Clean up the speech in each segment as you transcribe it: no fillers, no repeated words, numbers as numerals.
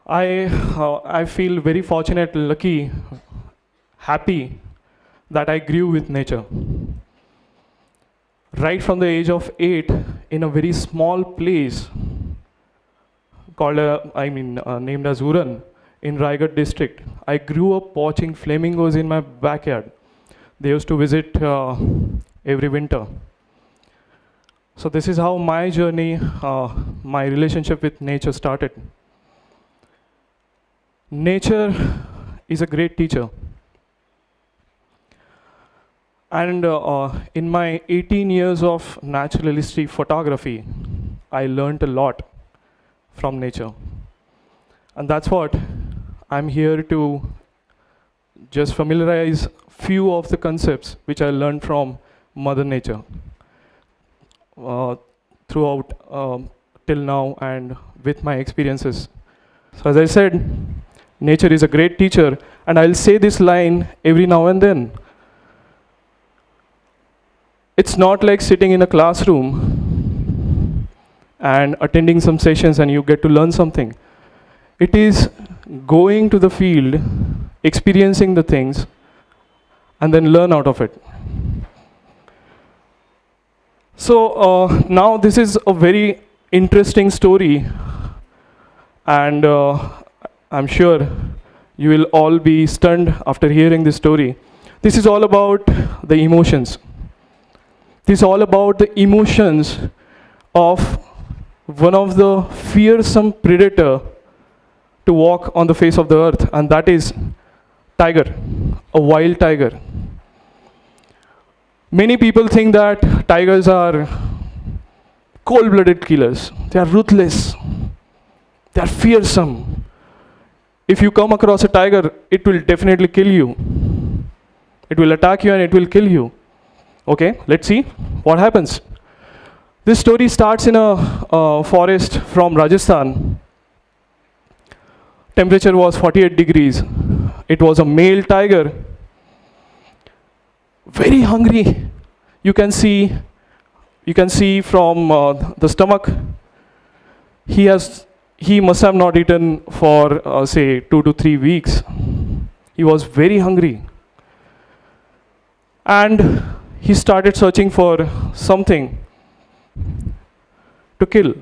I feel very fortunate, lucky, happy that I grew with nature. Right from the age of 8, in a very small place called, named as Uran in Raigad district, I grew up watching flamingos in my backyard. They used to visit every winter. So this is how my journey, my relationship with nature started. Nature is a great teacher. And in my 18 years of naturalistic photography, I learned a lot from nature. And that's what I'm here to just familiarize few of the concepts which I learned from Mother Nature throughout till now and with my experiences. So as I said, nature is a great teacher, and I'll say this line every now and then. It's not like sitting in a classroom and attending some sessions and you get to learn something. It is going to the field, experiencing the things, and then learn out of it. So now this is a very interesting story, and I'm sure you will all be stunned after hearing this story. This is all about the emotions. This is all about the emotions of one of the fearsome predator to walk on the face of the earth, and that is tiger, a wild tiger. Many people think that tigers are cold-blooded killers. They are ruthless. They are fearsome. If you come across a tiger, it will definitely kill you. It will attack you and it will kill you. Okay, let's see what happens. This story starts in a forest from Rajasthan. Temperature was 48 degrees. It was a male tiger, very hungry. You can see from the stomach. He must have not eaten for say 2 to 3 weeks. He was very hungry, and he started searching for something to kill.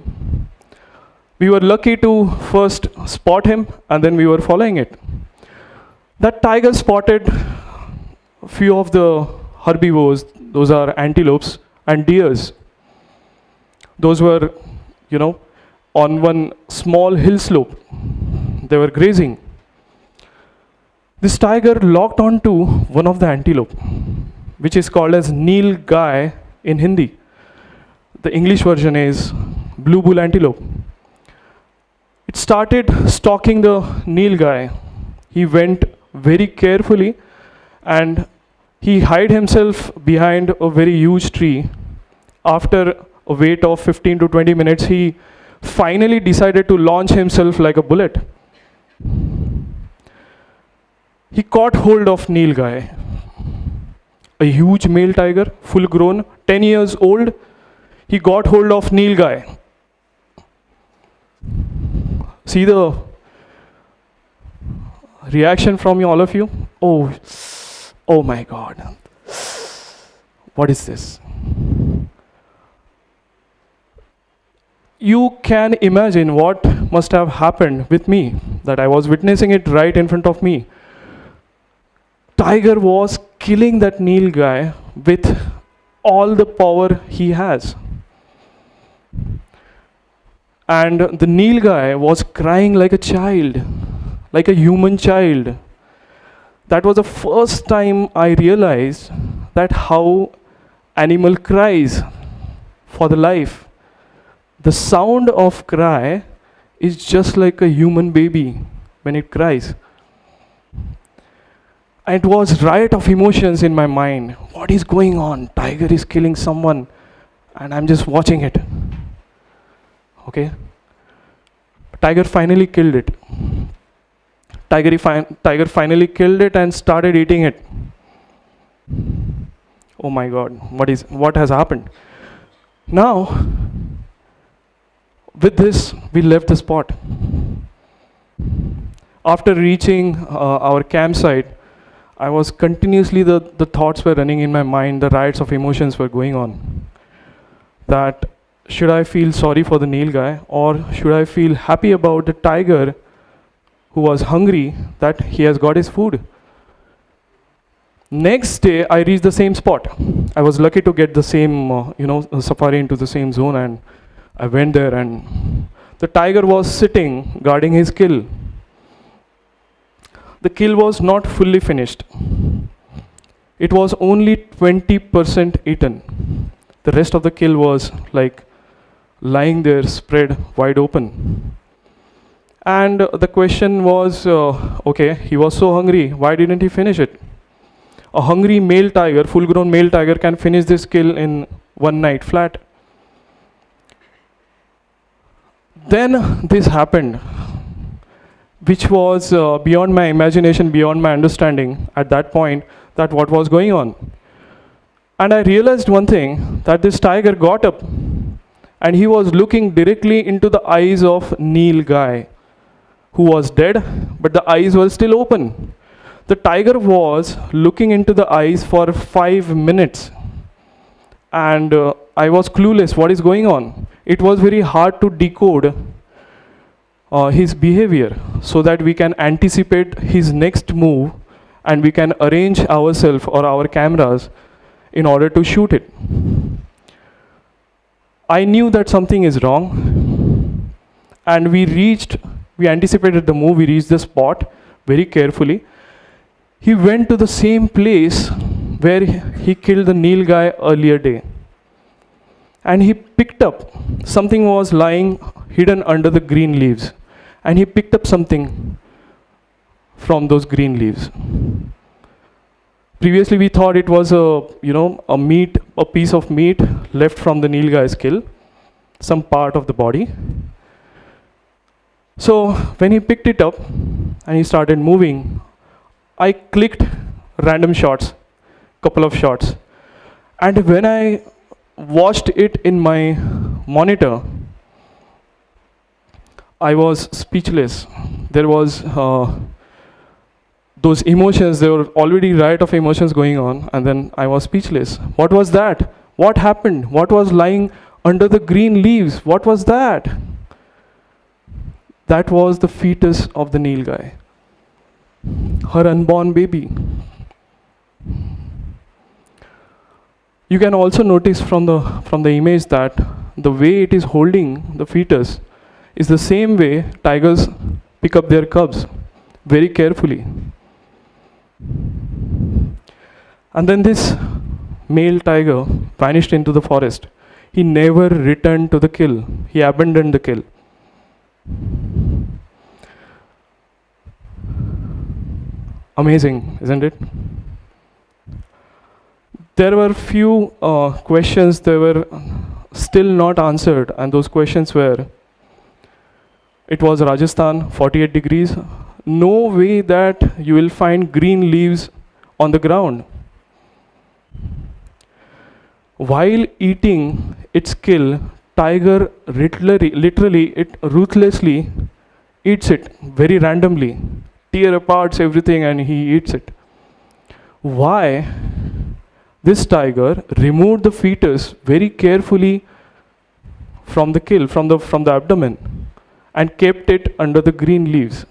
We were lucky to first spot him, and then we were following it. That tiger spotted a few of the herbivores, those are antelopes and deers. Those were, on one small hill slope. They were grazing. This tiger locked onto one of the antelope, which is called as Neel Gai in Hindi. The English version is blue bull antelope. It started stalking the Neel Gai. He went very carefully and he hid himself behind a very huge tree. After a wait of 15 to 20 minutes, he finally decided to launch himself like a bullet. He caught hold of Neel Gai, a huge male tiger, full grown, 10 years old. He got hold of Neel Gai. See the reaction from all of you? Oh my God. What is this? You can imagine what must have happened with me, that I was witnessing it right in front of me. Tiger was killing that Neel Gai with all the power he has. And the Neel Gai was crying like a child, like a human child. That was the first time I realized that how animal cries for the life. The sound of cry is just like a human baby when it cries. It was riot of emotions in my mind. What is going on? Tiger is killing someone and I'm just watching it. Okay? Tiger finally killed it. Tiger finally killed it and started eating it. Oh my God, what has happened? Now, with this, we left the spot. After reaching our campsite, I was continuously, the thoughts were running in my mind, the riots of emotions were going on. That should I feel sorry for the Nil guy, or should I feel happy about the tiger who was hungry that he has got his food? Next day, I reached the same spot. I was lucky to get the same, safari into the same zone, and I went there, and the tiger was sitting guarding his kill. The kill was not fully finished. It was only 20% eaten. The rest of the kill was like lying there, spread wide open. And the question was, okay, he was so hungry, why didn't he finish it? A hungry male tiger, full-grown male tiger, can finish this kill in one night flat. Then this happened, which was beyond my imagination, beyond my understanding at that point, that what was going on. And I realized one thing, that this tiger got up and he was looking directly into the eyes of Nil guy, who was dead, but the eyes were still open. The tiger was looking into the eyes for 5 minutes. And I was clueless, what is going on? It was very hard to decode his behavior so that we can anticipate his next move and we can arrange ourselves or our cameras in order to shoot it. I knew that something is wrong, and we anticipated the move, we reached the spot very carefully. He went to the same place where he killed the Nil guy earlier day. And he picked up, something was lying hidden under the green leaves. And he picked up something from those green leaves. Previously we thought it was a piece of meat left from the Nil guy's kill, some part of the body. So when he picked it up and he started moving, I clicked random shots, couple of shots. And when I watched it in my monitor, I was speechless. There was those emotions, there were already riot of emotions going on, and then I was speechless. What was that? What happened? What was lying under the green leaves? What was that? That was the fetus of the Nil guy, her unborn baby. You can also notice from the image that the way it is holding the fetus is the same way tigers pick up their cubs, very carefully. And then this male tiger vanished into the forest. He never returned to the kill. He abandoned the kill. Amazing, isn't it? There were few questions that were still not answered, and those questions were, it was Rajasthan, 48 degrees. No way that you will find green leaves on the ground. While eating its kill, tiger literally, it ruthlessly eats it very randomly, tear apart everything and he eats it. Why? This tiger removed the fetus very carefully from the kill, from the abdomen, and kept it under the green leaves.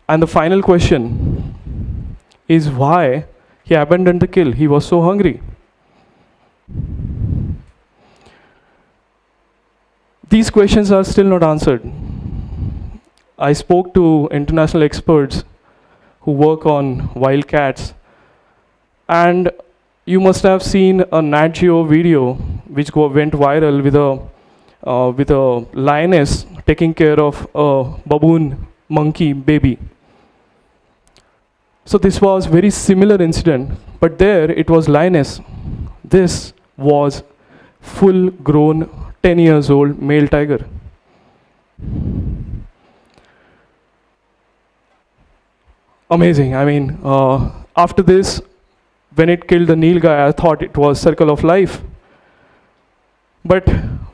And the final question is why he abandoned the kill. He was so hungry. These questions are still not answered. I spoke to international experts who work on wild cats, and you must have seen a Nat Geo video which went viral with a lioness taking care of a baboon monkey baby. So this was very similar incident, but there it was lioness. This was full grown 10 years old male tiger. Amazing. I mean, after this, when it killed the Nil guy, I thought it was circle of life. But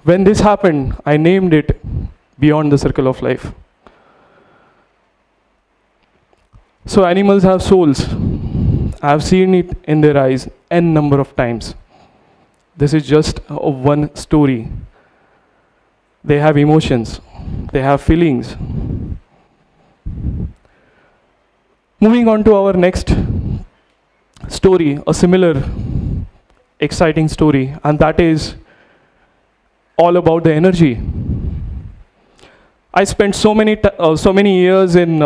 when this happened, I named it beyond the circle of life. So animals have souls. I've seen it in their eyes n number of times. This is just one story. They have emotions. They have feelings. Moving on to our next story, a similar exciting story, and that is all about the energy. I spent so many years in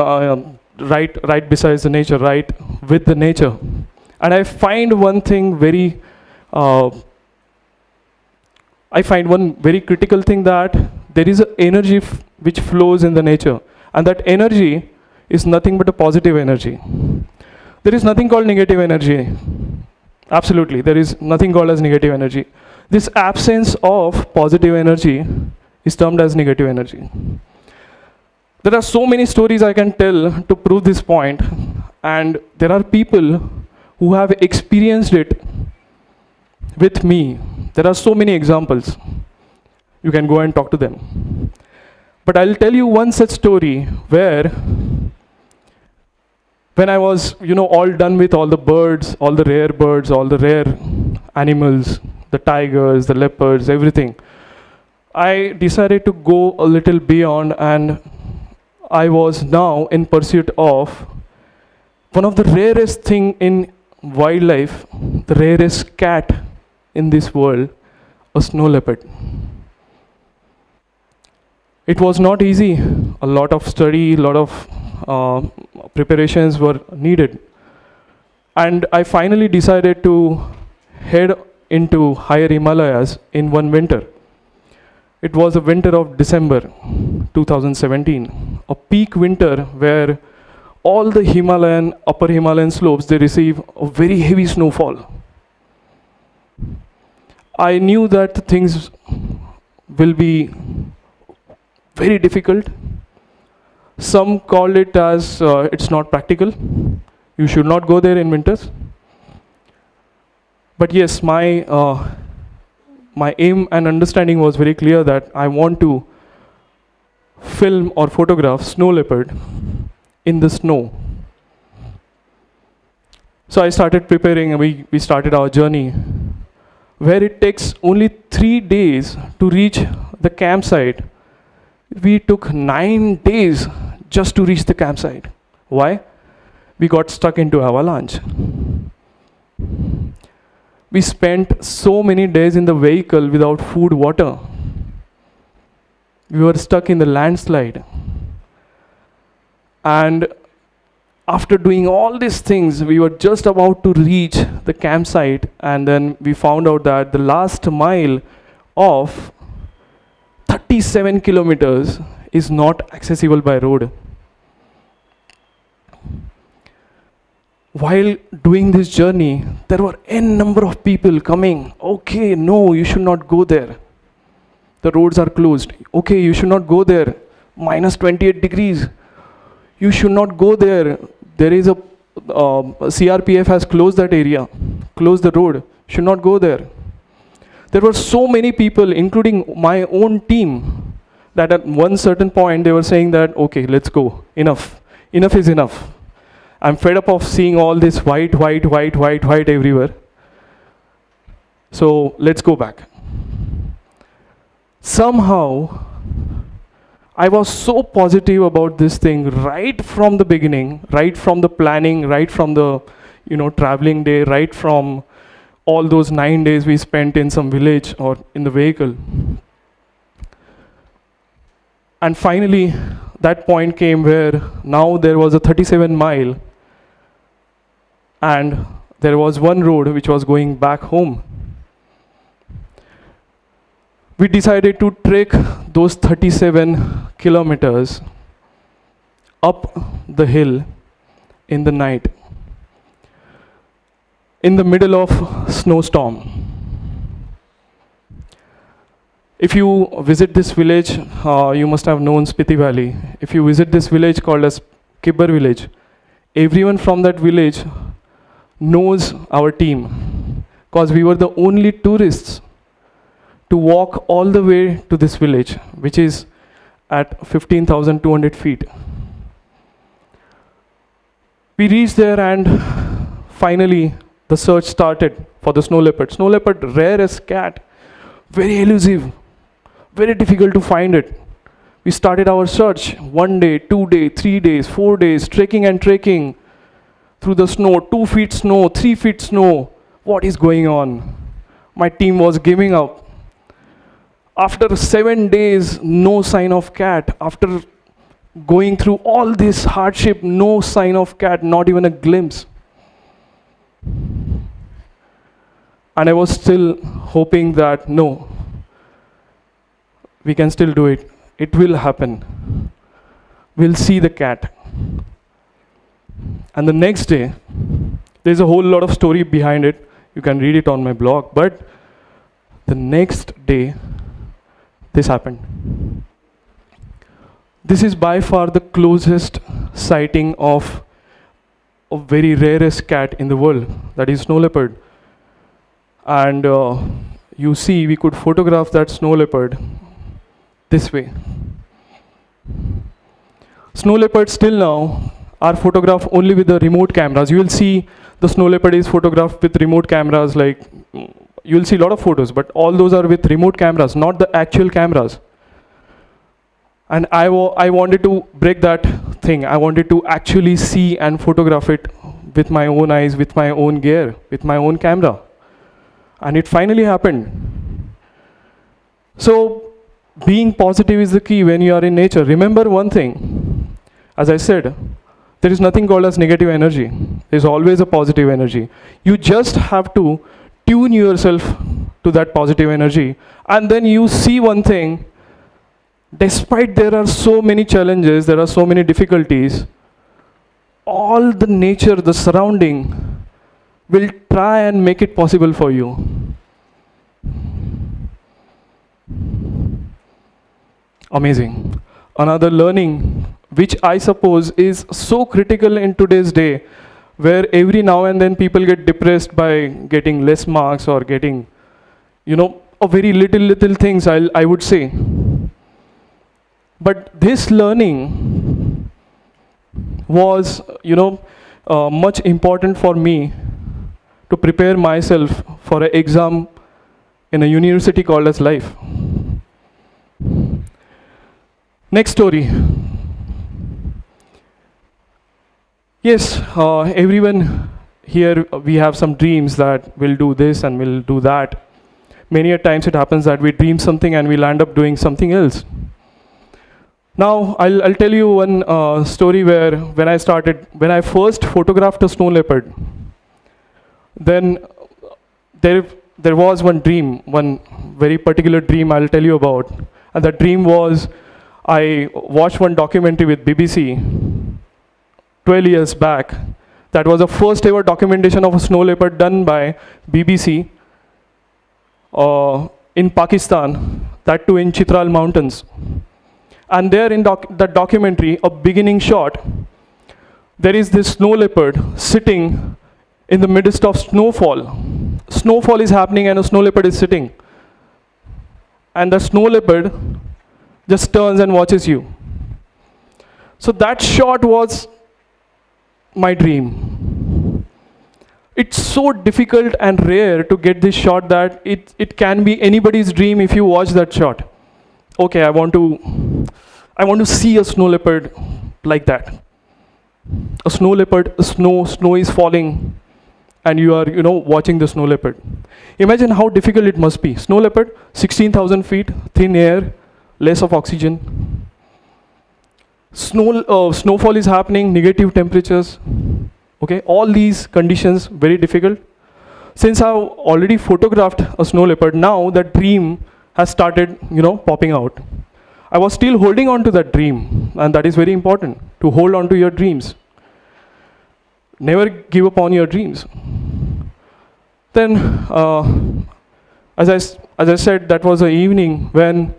right besides the nature, right with the nature, and I find one very critical thing, that there is an energy which flows in the nature, and that energy is nothing but a positive energy. There is nothing called negative energy. Absolutely, there is nothing called as negative energy. This absence of positive energy is termed as negative energy. There are so many stories I can tell to prove this point, and there are people who have experienced it with me. There are so many examples. You can go and talk to them. But I'll tell you one such story where, when I was, all done with all the birds, all the rare animals, the tigers, the leopards, everything, I decided to go a little beyond, and I was now in pursuit of one of the rarest thing in wildlife, the rarest cat in this world, a snow leopard. It was not easy. A lot of study, a lot of preparations were needed. And I finally decided to head into higher Himalayas in one winter. It was the winter of December 2017, a peak winter where all the upper Himalayan slopes, they receive a very heavy snowfall. I knew that things will be very difficult. Some called it as it's not practical. You should not go there in winters. But yes, my aim and understanding was very clear, that I want to film or photograph snow leopard in the snow. So I started preparing, and we started our journey, where it takes only 3 days to reach the campsite. We took 9 days just to reach the campsite. Why? We got stuck into avalanche. We spent so many days in the vehicle without food, water. We were stuck in the landslide. And after doing all these things, we were just about to reach the campsite, and then we found out that the last mile of 37 kilometers is not accessible by road. While doing this journey, there were n number of people coming. Okay, no, you should not go there. The roads are closed. Okay, you should not go there. Minus 28 degrees. You should not go there. There is a CRPF has closed that area, closed the road. Should not go there. There were so many people, including my own team, that at one certain point they were saying that, okay, let's go. Enough. Enough is enough. I'm fed up of seeing all this white everywhere. So let's go back. Somehow, I was so positive about this thing right from the beginning, right from the planning, right from the traveling day, right from all those 9 days we spent in some village or in the vehicle. And finally, that point came where now there was a 37 mile, and there was one road which was going back home. We decided to trek those 37 kilometers up the hill in the night, in the middle of snowstorm. If you visit this village, you must have known Spiti Valley. If you visit this village called as Kibber village, everyone from that village knows our team, because we were the only tourists to walk all the way to this village, which is at 15,200 feet. We reached there and finally the search started for the snow leopard. Snow leopard, rare as cat, very elusive, very difficult to find it. We started our search 1 day, 2 days, 3 days, 4 days, trekking and trekking through the snow, 2 feet snow, 3 feet snow. What is going on? My team was giving up. After 7 days, no sign of cat. After going through all this hardship, no sign of cat, not even a glimpse. And I was still hoping that no, we can still do it. It will happen. We'll see the cat. And the next day, there's a whole lot of story behind it. You can read it on my blog. But the next day, this happened. This is by far the closest sighting of a very rarest cat in the world, that is snow leopard. And you see, we could photograph that snow leopard this way. Snow leopards still now are photographed only with the remote cameras. You will see the snow leopard is photographed with remote cameras, like you will see a lot of photos, but all those are with remote cameras, not the actual cameras. And I wanted to break that thing. I wanted to actually see and photograph it with my own eyes, with my own gear, with my own camera. And it finally happened. So being positive is the key when you are in nature. Remember one thing, as I said, there is nothing called as negative energy. There's always a positive energy. You just have to tune yourself to that positive energy. And then you see one thing, despite there are so many challenges, there are so many difficulties, all the nature, the surrounding will try and make it possible for you. Amazing. Another learning, which I suppose is so critical in today's day, where every now and then people get depressed by getting less marks or getting, a very little things, I would say. But this learning was, much important for me to prepare myself for an exam in a university called as life. Next story. Yes, everyone here, we have some dreams that we'll do this and we'll do that. Many a times it happens that we dream something and we'll end up doing something else. Now, I'll tell you one story where when I first photographed a snow leopard, then there was one dream, one very particular dream I'll tell you about. And that dream was, I watched one documentary with BBC 12 years back. That was the first ever documentation of a snow leopard done by BBC in Pakistan, that too in Chitral Mountains. And there in that documentary, a beginning shot, there is this snow leopard sitting in the midst of snowfall. Snowfall is happening and a snow leopard is sitting. And the snow leopard just turns and watches you. So that shot was my dream. It's so difficult and rare to get this shot that it can be anybody's dream if you watch that shot. Okay, I want to see a snow leopard like that. A snow leopard, snow is falling, and you are, watching the snow leopard. Imagine how difficult it must be. Snow leopard, 16,000 feet, thin air, less of oxygen. Snowfall is happening, negative temperatures. Okay, all these conditions, very difficult. Since I've already photographed a snow leopard, now that dream has started, popping out. I was still holding on to that dream, and that is very important, to hold on to your dreams. Never give up on your dreams. Then, as I said, that was the evening when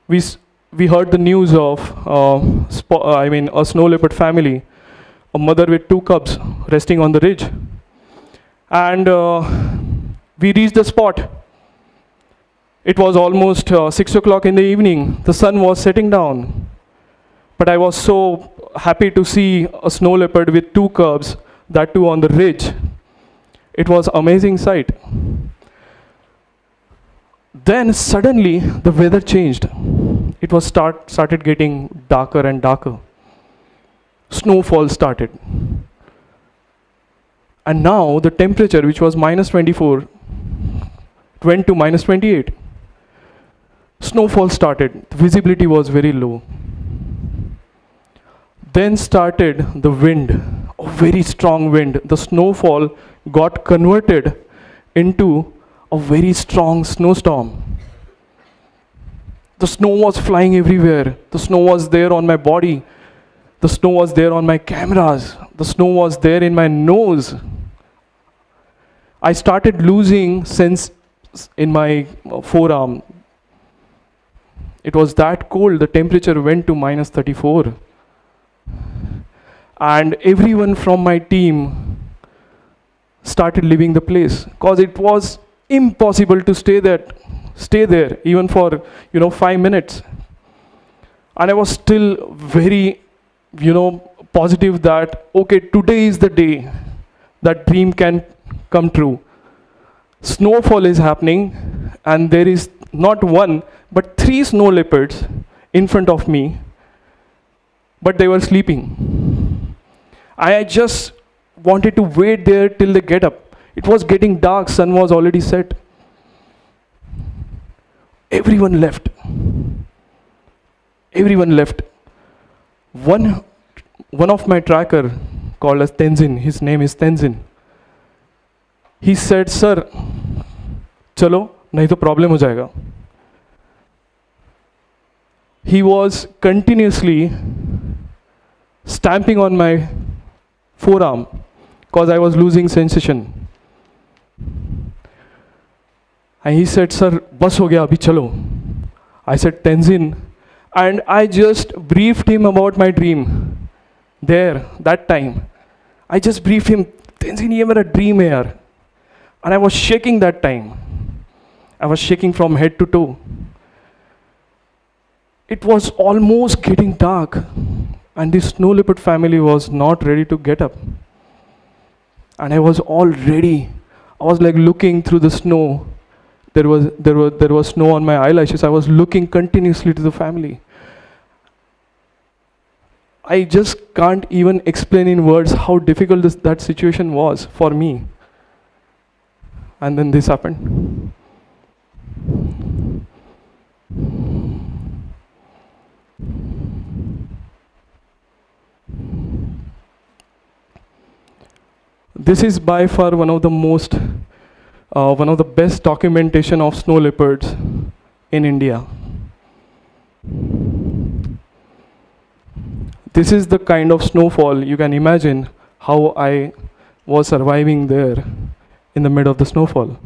we heard the news of a snow leopard family, a mother with 2 cubs resting on the ridge. And we reached the spot. It was almost 6 o'clock in the evening. The sun was setting down. But I was so happy to see a snow leopard with two cubs, that too on the ridge. It was amazing sight. Then suddenly the weather changed. It was started getting darker and darker. Snowfall started. And now the temperature, which was minus 24, went to minus 28. Snowfall started. The visibility was very low. Then started the wind, a very strong wind. The snowfall got converted into a very strong snowstorm. The snow was flying everywhere. The snow was there on my body. The snow was there on my cameras. The snow was there in my nose. I started losing sense in my forearm. It was that cold. The temperature went to minus 34. And everyone from my team started leaving the place because it was impossible to stay there even for 5 minutes. And I was still very positive that okay, today is the day that dream can come true. Snowfall is happening and there is not one but 3 snow leopards in front of me, but they were sleeping. I just wanted to wait there till they get up. It was getting dark, sun was already set. Everyone left. One of my tracker called as Tenzin, his name is Tenzin. He said, "Sir, chalo, nahi to problem ho jayega." He was continuously stamping on my forearm because I was losing sensation. And he said, "Sir, bas ho gaya, abhi chalo." I said, "Tenzin." And I just briefed him about my dream. There, that time. I just briefed him, "Tenzin, ye mera dream hai yaar." And I was shaking that time. I was shaking from head to toe. It was almost getting dark. And the snow leopard family was not ready to get up. And I was all ready. I was like looking through the snow. There was snow on my eyelashes. I was looking continuously to the family. I just can't even explain in words how difficult that situation was for me. And then this happened. This is by far one of the best documentation of snow leopards in India. This is the kind of snowfall. You can imagine how I was surviving there in the middle of the snowfall.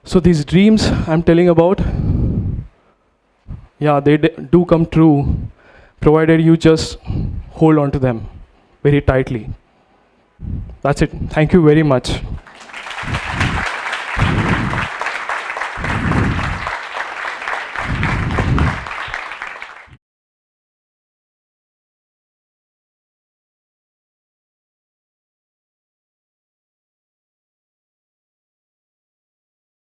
So these dreams I'm telling about, yeah, they do come true, provided you just hold on to them very tightly. That's it. Thank you very much.